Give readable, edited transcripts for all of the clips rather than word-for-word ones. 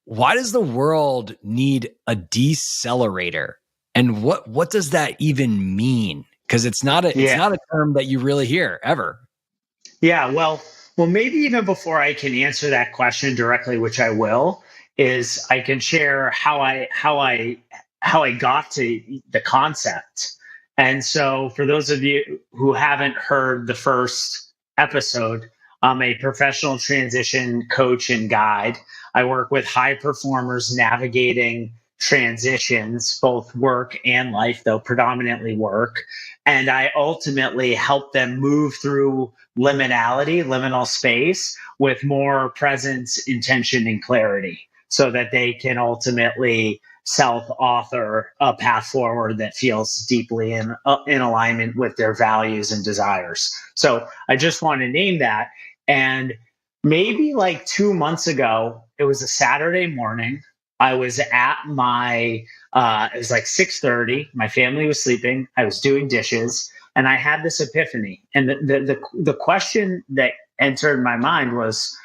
why does the world need a decelerator? And what does that even mean? Because it's not a term that you really hear ever. Yeah, well, maybe even before I can answer that question directly, which I will, is I can share how I got to the concept. And so, for those of you who haven't heard the first episode, I'm a professional transition coach and guide. I work with high performers navigating transitions, both work and life, though predominantly work. And I ultimately help them move through liminal space with more presence, intention, and clarity so that they can ultimately self-author a path forward that feels deeply in alignment with their values and desires. So I just want to name that. And maybe like 2 months ago, it was a Saturday morning. I was at it was like 6:30. My family was sleeping. I was doing dishes, and I had this epiphany. And the question that entered my mind was,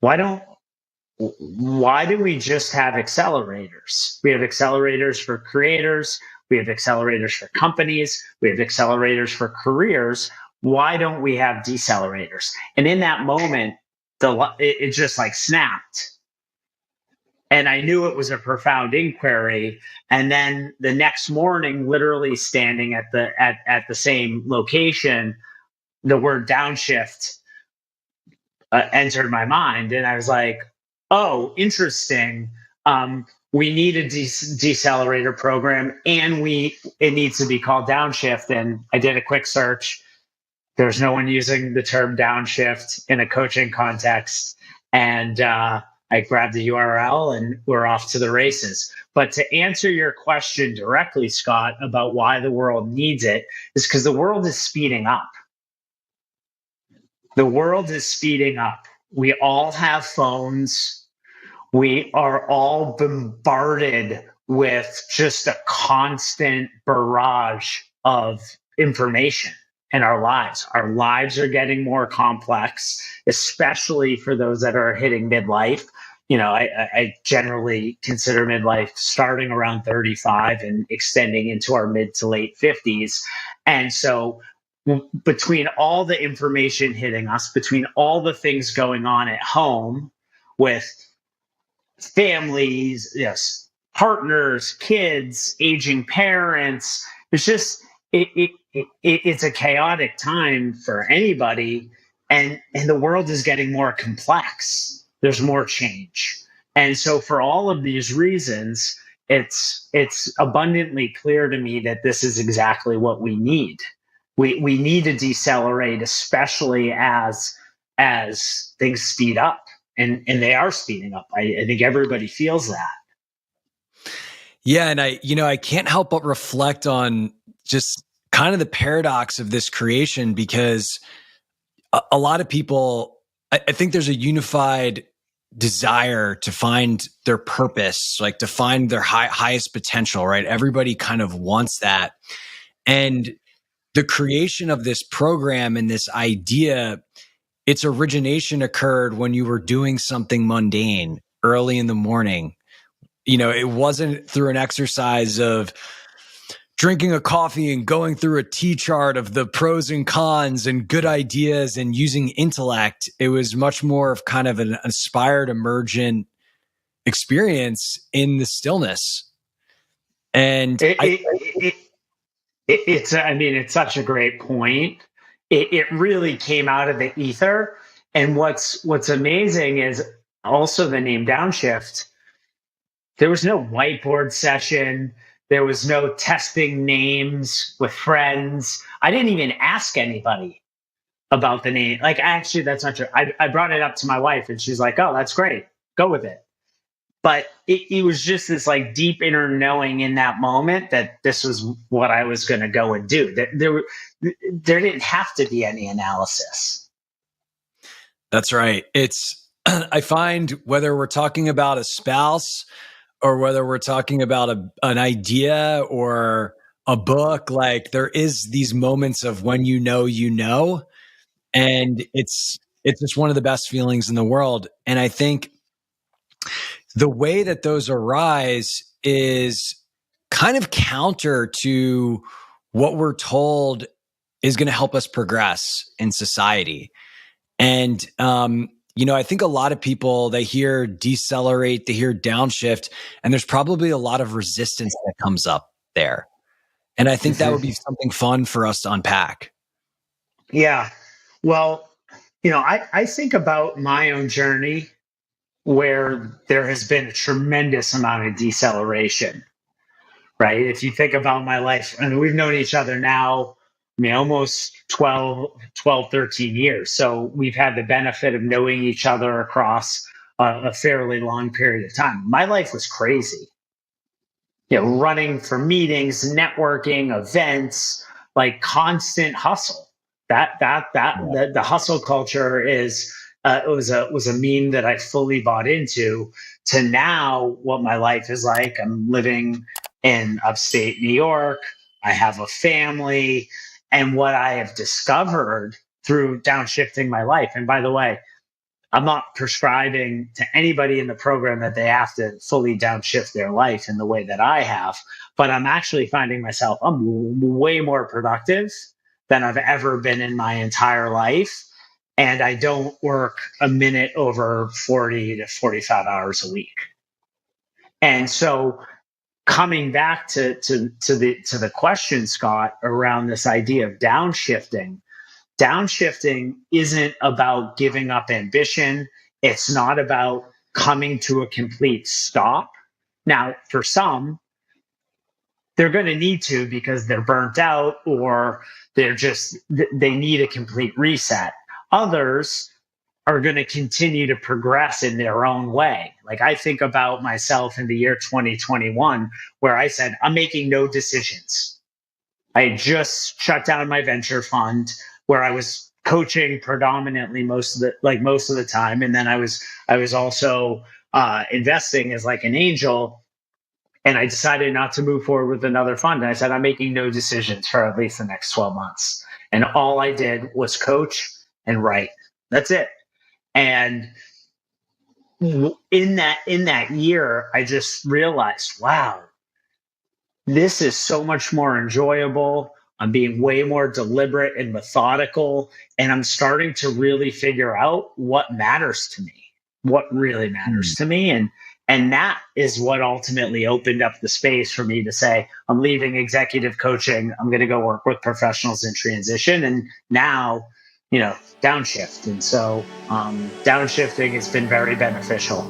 why don't why do we just have accelerators? We have accelerators for creators, we have accelerators for companies, we have accelerators for careers. Why don't we have decelerators? And in that moment, it just like snapped. And I knew it was a profound inquiry. And then the next morning, literally standing at the same location, the word downshift entered my mind, and I was like, "Oh, interesting. We need a decelerator program, and it needs to be called downshift." And I did a quick search. There's no one using the term downshift in a coaching context, and I grabbed the URL, and we're off to the races. But to answer your question directly, Scott, about why the world needs it, is because the world is speeding up. The world is speeding up. We all have phones. We are all bombarded with just a constant barrage of information in our lives. Our lives are getting more complex, especially for those that are hitting midlife. I generally consider midlife starting around 35 and extending into our mid to late 50s. And so between all the information hitting us, between all the things going on at home with families, yes, partners, kids, aging parents, it's just it's a chaotic time for anybody, and the world is getting more complex. There's more change, and so for all of these reasons, it's abundantly clear to me that this is exactly what we need. We need to decelerate, especially as things speed up, and they are speeding up. I think everybody feels that. Yeah, and I can't help but reflect on just kind of the paradox of this creation, because a lot of people, I think there's a unified desire to find their purpose, like to find their highest potential, right? Everybody kind of wants that. And the creation of this program and this idea, its origination occurred when you were doing something mundane early in the morning. It wasn't through an exercise of drinking a coffee and going through a T chart of the pros and cons and good ideas and using intellect. It was much more of kind of an inspired, emergent experience in the stillness. And it's such a great point. It really came out of the ether. And what's amazing is also the name downshift. There was no whiteboard session. There was no testing names with friends. I didn't even ask anybody about the name. Like, actually, that's not true. I brought it up to my wife, and she's like, "Oh, that's great. Go with it." But it was just this like deep inner knowing in that moment that this was what I was going to go and do. That there didn't have to be any analysis. That's right. I find whether we're talking about a spouse or whether we're talking about an idea or a book, like there is these moments of when and it's just one of the best feelings in the world. And I think the way that those arise is kind of counter to what we're told is going to help us progress in society. And, I think a lot of people, they hear decelerate, they hear downshift, and there's probably a lot of resistance that comes up there. And I think that would be something fun for us to unpack. Yeah. Well, I think about my own journey where there has been a tremendous amount of deceleration, right? If you think about my life, and we've known each other now, almost 13 years. So we've had the benefit of knowing each other across a fairly long period of time. My life was crazy, running for meetings, networking, events, like constant hustle. The hustle culture is was a meme that I fully bought into. To now, what my life is like, I'm living in upstate New York. I have a family, and what I have discovered through downshifting my life. And by the way, I'm not prescribing to anybody in the program that they have to fully downshift their life in the way that I have, but I'm actually finding myself, I'm way more productive than I've ever been in my entire life. And I don't work a minute over 40 to 45 hours a week. And so coming back to the question, Scott, around this idea of downshifting isn't about giving up ambition. It's not about coming to a complete stop. Now, for some, they're going to need to because they're burnt out or they need a complete reset. Others are going to continue to progress in their own way. Like I think about myself in the year 2021, where I said, I'm making no decisions. I had just shut down my venture fund where I was coaching predominantly most of the time, and then I was also investing as like an angel. And I decided not to move forward with another fund. And I said, I'm making no decisions for at least the next 12 months. And all I did was coach and write. That's it. And in that year, I just realized, wow, this is so much more enjoyable. I'm being way more deliberate and methodical, and I'm starting to really figure out what matters to me, what really matters to me. And that is what ultimately opened up the space for me to say, I'm leaving executive coaching. I'm going to go work with professionals in transition. And now, downshift. And so downshifting has been very beneficial.